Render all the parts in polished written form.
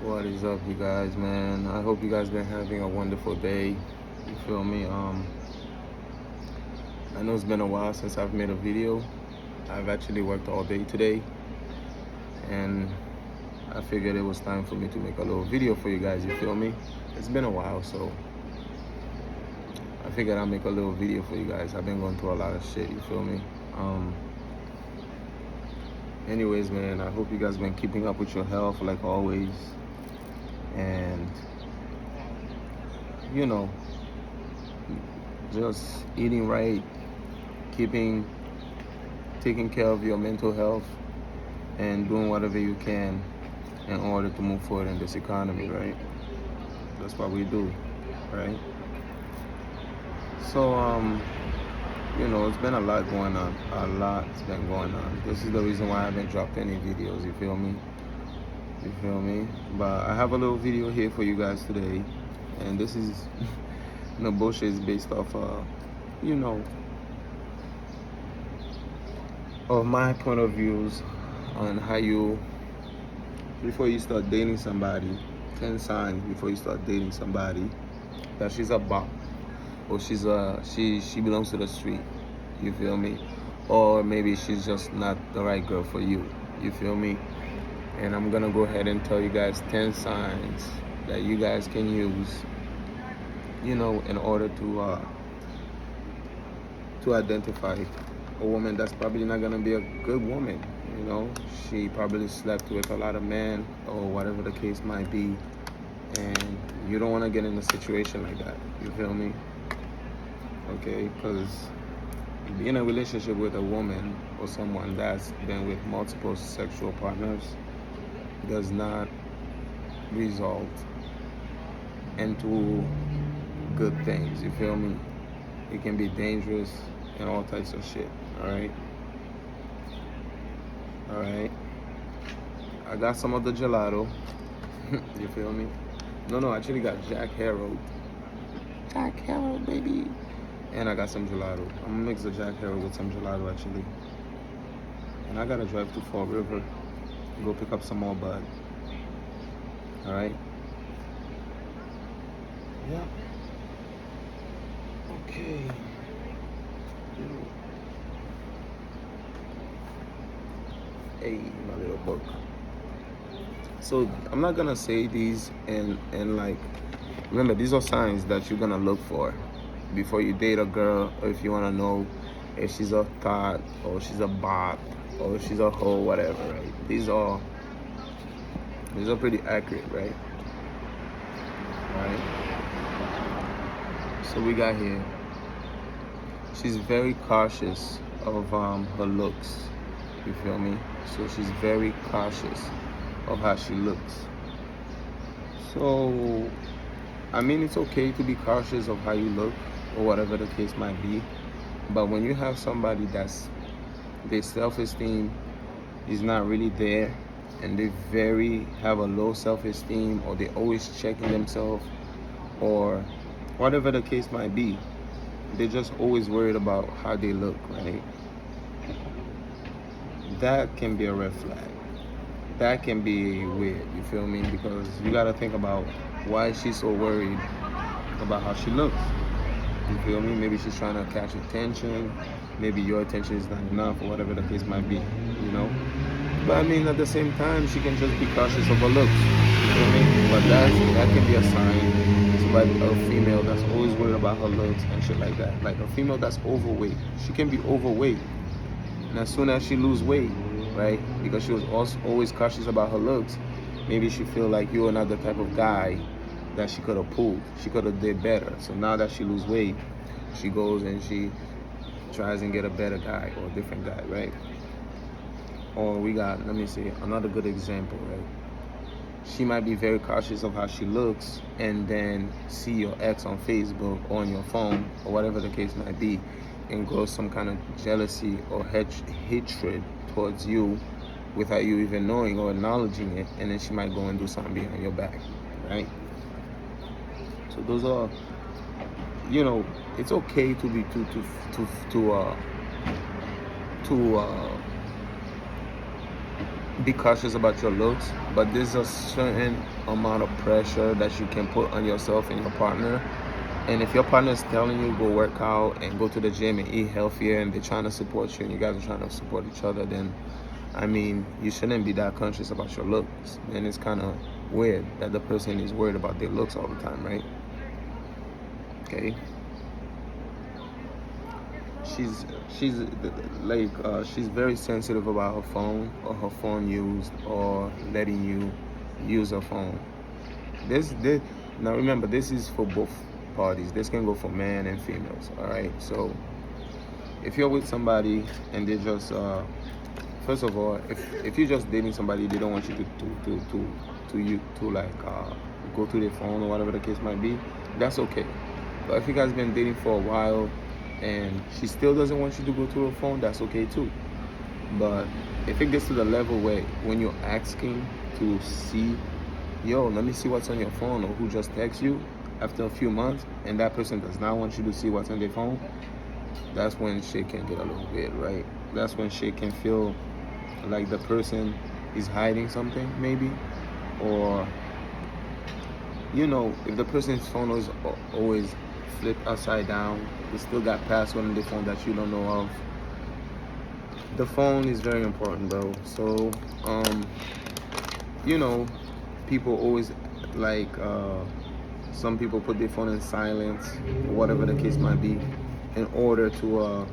What is up, you guys, man? I hope you guys been having a wonderful day. You feel me? I know it's been a while since I've made a video. I've actually worked all day today, and I figured it was time for me to make a little video for you guys. You feel me? It's been a while, so I figured I'll make a little video for you guys. I've been going through a lot of shit. You feel me? Um, Anyways, man, I hope you guys been keeping up with your health like always, and you know, just eating right, keeping taking care of your mental health, and doing whatever you can in order to move forward in this economy, right? That's what we do, right? So it's been a lot going on. A lot's been going on. This is the reason why I haven't dropped any videos. You feel me? You feel me? But I have a little video here for you guys today, and this is no bullshit. Is based off you know of my point of views on how you, before you start dating somebody, 10 signs before you start dating somebody that she's a bop, or she belongs to the street. You feel me? Or maybe she's just not the right girl for you. You feel me? And I'm gonna go ahead and tell you guys 10 signs that you guys can use, in order to identify a woman that's probably not gonna be a good woman. She probably slept with a lot of men or whatever the case might be, and you don't want to get in a situation like that. You feel me? Okay, because being in a relationship with a woman or someone that's been with multiple sexual partners does not result into good things. You feel me? It can be dangerous and all types of shit. All right. I got some of the gelato. You feel me? No, I actually got Jack Harold. Jack Harold, baby. And I got some gelato. I'm gonna mix the Jack Harold with some gelato actually. And I gotta drive to Fall River, go pick up some more bud. All right. Yeah. Okay. Hey, my little book. So I'm not gonna say these and like, remember, these are signs that you're gonna look for before you date a girl, or if you wanna know if she's a thought or she's a bot or she's a hoe, whatever, right? These are pretty accurate, right? So we got here. She's very cautious of her looks. You feel me? So she's very cautious of how she looks. So, I mean, it's okay to be cautious of how you look or whatever the case might be. But when you have somebody that's, their self-esteem is not really there, and they have a low self-esteem, or they always checking themselves, or whatever the case might be, they're just always worried about how they look, right? That can be a red flag. That can be weird, you feel me? Because you gotta think about why she's so worried about how she looks. You feel me? Maybe she's trying to catch attention. Maybe your attention is not enough, or whatever the case might be, But I mean, at the same time, she can just be cautious of her looks. You feel me? But that can be a sign. Somebody, a female that's always worried about her looks and shit like that. Like a female that's overweight. She can be overweight. And as soon as she lose weight, right? Because she was also always cautious about her looks, maybe she feel like you're not the type of guy that she could have pulled. She could have did better. So now that she lose weight, she goes and she tries and get a better guy or a different guy, right? Or we got, let me see, another good example, right? She might be very cautious of how she looks, and then see your ex on Facebook or on your phone or whatever the case might be, and grow some kind of jealousy or hatred towards you without you even knowing or acknowledging it, and then she might go and do something behind your back, right? So those are, it's okay to be to be cautious about your looks, but there's a certain amount of pressure that you can put on yourself and your partner. And if your partner is telling you go work out and go to the gym and eat healthier, and they're trying to support you and you guys are trying to support each other, then I mean, you shouldn't be that conscious about your looks. And it's kind of weird that the person is worried about their looks all the time, right? Okay. She's like she's very sensitive about her phone, or her phone used, or letting you use her phone. This now remember, this is for both parties. This can go for men and females. All right. So if you're with somebody and they just first of all, if you're just dating somebody, they don't want you to like go to their phone or whatever the case might be, that's okay. But if you guys been dating for a while and she still doesn't want you to go to her phone, that's okay too. But if it gets to the level where when you're asking to see, yo, let me see what's on your phone, or who just texts you after a few months, and that person does not want you to see what's on their phone, that's when shit can get a little weird, right? That's when shit can feel like the person is hiding something, maybe. Or, if the person's phone is always flipped upside down, they still got password on the phone that you don't know of. The phone is very important, bro. So, people always like, some people put their phone in silence, or whatever the case might be, in order to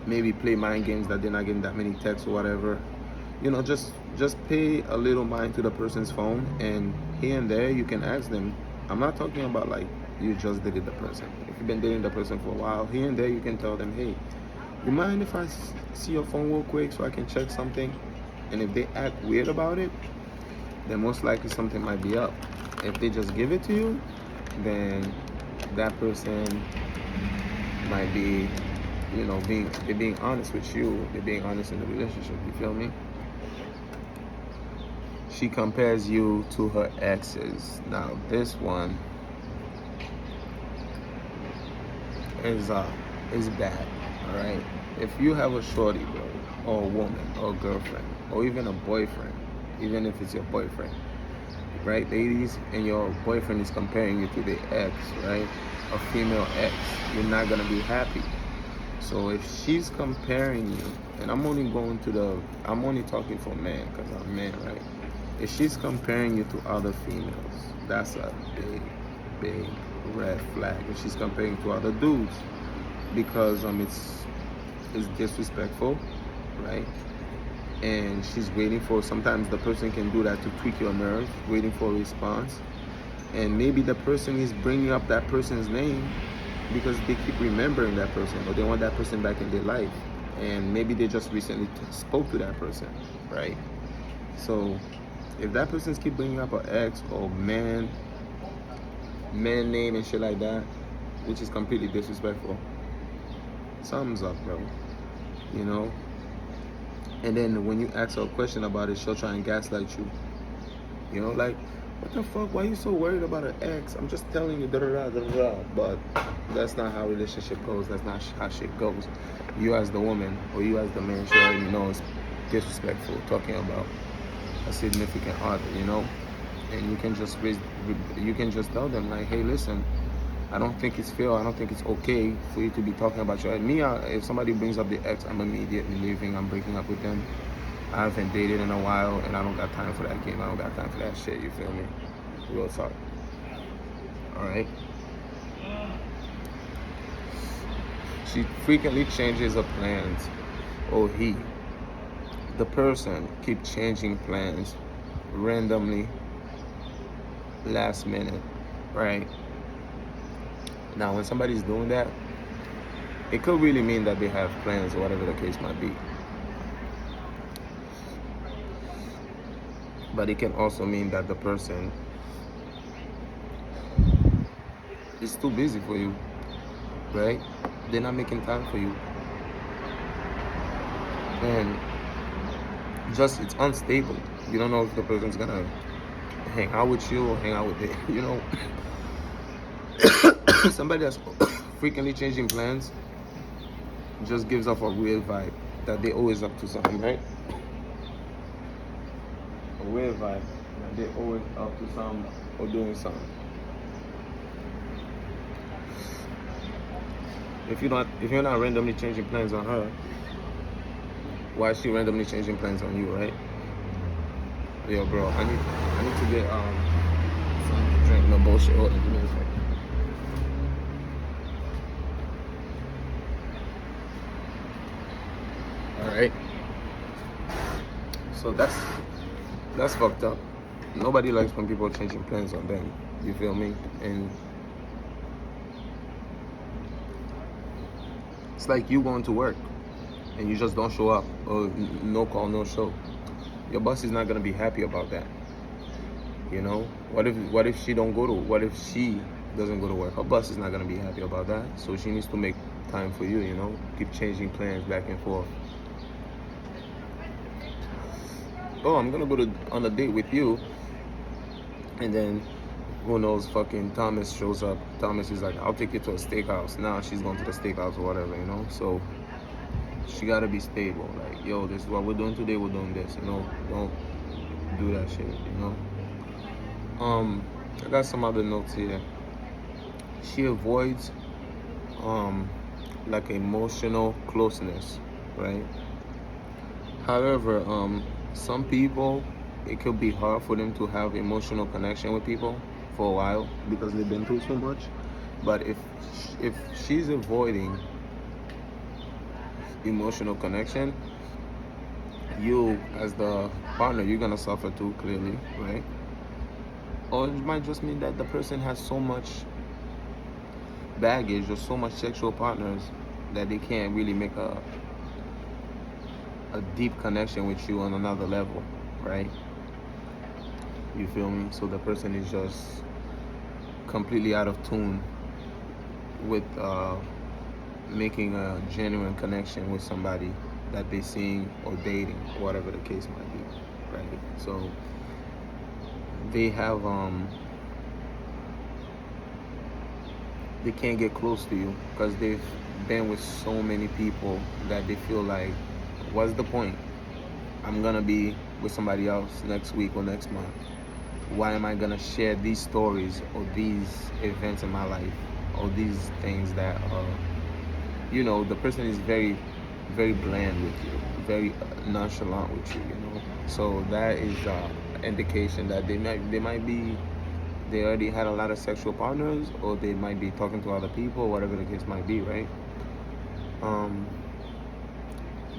maybe play mind games that they're not getting that many texts or whatever. Just pay a little mind to the person's phone, and here and there you can ask them. I'm not talking about like you just dated the person. If you've been dating the person for a while, here and there you can tell them, hey, you mind if I see your phone real quick so I can check something? And if they act weird about it, then most likely something might be up. If they just give it to you, then that person might be, they're being honest with you. They're being honest in the relationship. You feel me? She compares you to her exes. Now this one is bad. All right. If you have a shorty, bro, or a woman, or a girlfriend, or even a boyfriend, even if it's your boyfriend, right, ladies, and your boyfriend is comparing you to the ex, right, a female ex, you're not gonna be happy. So if she's comparing you, and I'm only talking for men because I'm a man, right? If she's comparing you to other females, that's a big red flag. If she's comparing you to other dudes, because it's disrespectful, right? And she's waiting for, sometimes the person can do that to tweak your nerves, waiting for a response. And maybe the person is bringing up that person's name because they keep remembering that person, or they want that person back in their life. And maybe they just recently spoke to that person, right? So if that person's keep bringing up an ex or man name and shit like that, which is completely disrespectful, something's up, bro. And then when you ask her a question about it, she'll try and gaslight you. Like, what the fuck? Why are you so worried about an ex? I'm just telling you, da-da-da. But that's not how relationship goes. That's not how shit goes. You as the woman, or you as the man, should already know it's disrespectful talking about a significant other, And you can just tell them, like, hey, listen, I don't think it's fair. I don't think it's okay for you to be talking about your ex. If somebody brings up the ex, I'm immediately leaving. I'm breaking up with them. I haven't dated in a while, and I don't got time for that game. I don't got time for that shit. You feel me? Real talk. All right. She frequently changes her plans, or the person, keep changing plans randomly, last minute, right? Now, when somebody's doing that, it could really mean that they have plans, or whatever the case might be. But it can also mean that the person is too busy for you, right? They're not making time for you. And just, it's unstable. You don't know if the person's gonna hang out with you or hang out with it, Somebody that's frequently changing plans just gives off a weird vibe that they always up to something, right? a weird vibe. And they're always up to something or doing something. If you're not randomly changing plans on her, why is she randomly changing plans on you, right? Yo, bro, I need to get something to drink. No bullshit. Hold on, give me a second. All right. So that's fucked up. Nobody likes when people are changing plans on them. You feel me? And it's like you going to work and you just don't show up, or no call, no show. Your boss is not gonna be happy about that. You know, what if she don't go to? What if she doesn't go to work? Her boss is not gonna be happy about that. So she needs to make time for you. You know, keep changing plans back and forth. Oh, I'm gonna go on a date with you, and then who knows, fucking Thomas shows up. Thomas is like, I'll take you to a steakhouse. Now she's going to the steakhouse or whatever, you know. So she gotta be stable. Like, yo, this is what we're doing today. We're doing this, you know. Don't do that shit, you know. I got some other notes here. She avoids like emotional closeness, right? However, some people, it could be hard for them to have emotional connection with people for a while because they've been through so much. But if she's avoiding emotional connection, you as the partner, you're gonna suffer too, clearly, right? Or it might just mean that the person has so much baggage or so much sexual partners that they can't really make a deep connection with you on another level, right? You feel me? So the person is just completely out of tune with making a genuine connection with somebody that they're seeing or dating, or whatever the case might be, right? So they have they can't get close to you because they've been with so many people that they feel like, what's the point? I'm gonna be with somebody else next week or next month. Why am I gonna share these stories or these events in my life or these things that you know, the person is very, very bland with you, very nonchalant with you, you know. So that is indication that they already had a lot of sexual partners, or they might be talking to other people, whatever the case might be, right?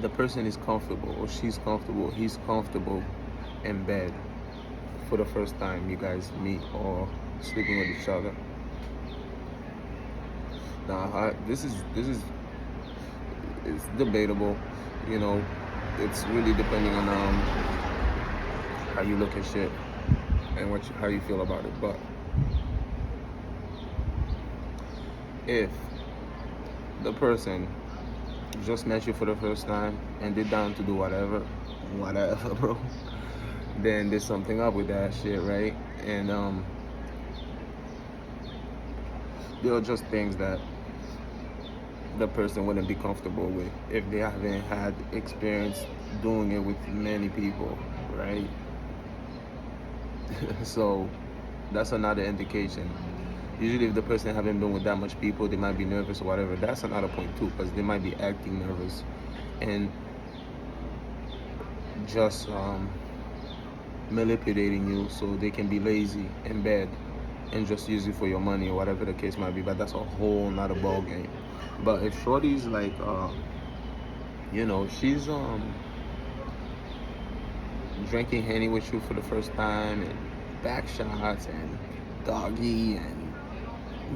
The person is comfortable, or she's comfortable, he's comfortable in bed for the first time you guys meet or sleeping with each other. Now, it's debatable, you know. It's really depending on how you look at shit and how you feel about it. But if the person just met you for the first time and they're down to do whatever, bro, then there's something up with that shit, right? And there are just things that the person wouldn't be comfortable with if they haven't had experience doing it with many people, right? So that's another indication. Usually if the person haven't been with that much people, they might be nervous or whatever. That's another point too, because they might be acting nervous and just manipulating you so they can be lazy in bed and just use you for your money or whatever the case might be. But that's a whole nother ball game. But if shorty's like you know, she's drinking Henny with you for the first time and back shots and doggy and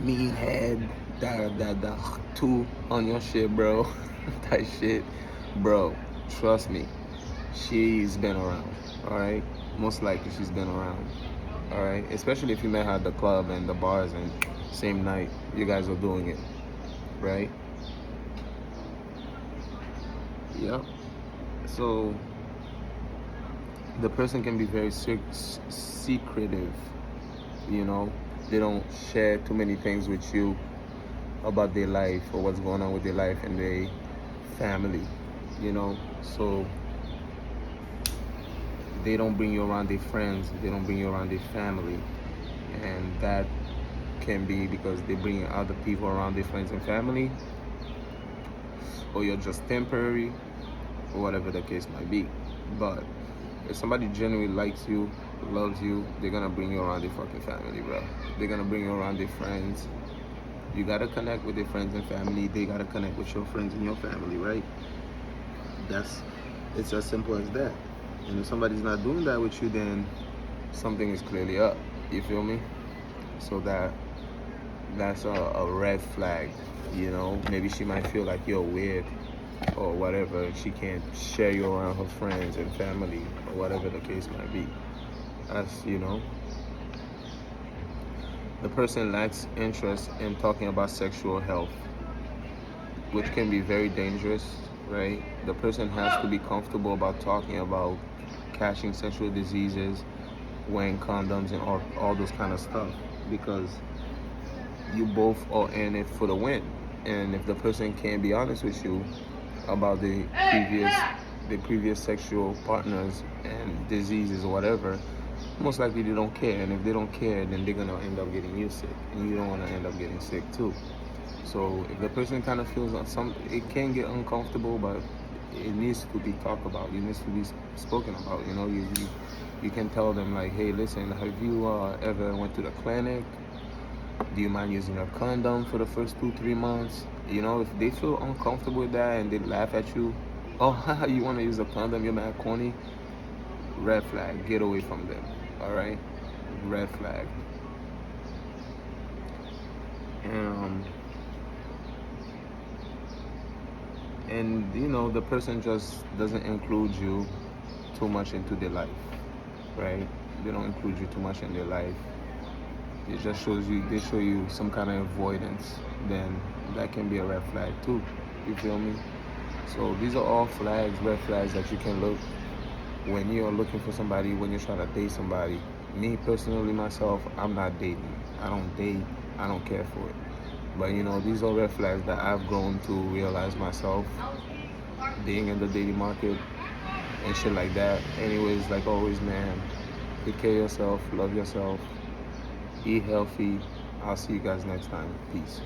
mean head, the two on your shit, bro. That shit, bro, trust me, she's been around, all right? Most likely she's been around, all right? Especially if you met her at the club and the bars and same night you guys are doing it, right? Yep. So the person can be very secretive, you know. They don't share too many things with you about their life or what's going on with their life and their family, you know. So they don't bring you around their friends, they don't bring you around their family, and that can be because they bring other people around their friends and family, or you're just temporary, or whatever the case might be. But if somebody genuinely likes you, loves you, they're gonna bring you around their fucking family, bro. They're gonna bring you around their friends. You gotta connect with their friends and family. They gotta connect with your friends and your family, right? It's as simple as that. And if somebody's not doing that with you, then something is clearly up. You feel me? So that's a red flag. You know, maybe she might feel like you're weird or whatever. She can't share you around her friends and family or whatever the case might be. That's, you know, the person lacks interest in talking about sexual health, which can be very dangerous, right? The person has to be comfortable about talking about catching sexual diseases, wearing condoms, and all those kind of stuff, because you both are in it for the win. And if the person can't be honest with you about the previous sexual partners and diseases or whatever, most likely they don't care. And if they don't care, then they're gonna end up getting you sick, and you don't want to end up getting sick too. So if the person kind of feels on some, it can get uncomfortable, but it needs to be talked about. It needs to be spoken about. You know, you can tell them like, hey, listen, have you ever went to the clinic? Do you mind using a condom for the first 2-3 months? You know, if they feel uncomfortable with that and they laugh at you, oh, haha, you want to use a condom? You're mad corny. Red flag. Get away from them. All right, red flag. And you know, the person just doesn't include you too much into their life, right? They don't include you too much in their life. It just shows you, they show you some kind of avoidance, then that can be a red flag too. You feel me? So these are all flags, red flags that you can look when you're looking for somebody, when you're trying to date somebody. Me personally, myself, I'm not dating. I don't date. I don't care for it. But you know, these are red flags that I've grown to realize myself, being in the dating market and shit like that. Anyways, like always, man, take care of yourself, love yourself, eat healthy. I'll see you guys next time. Peace.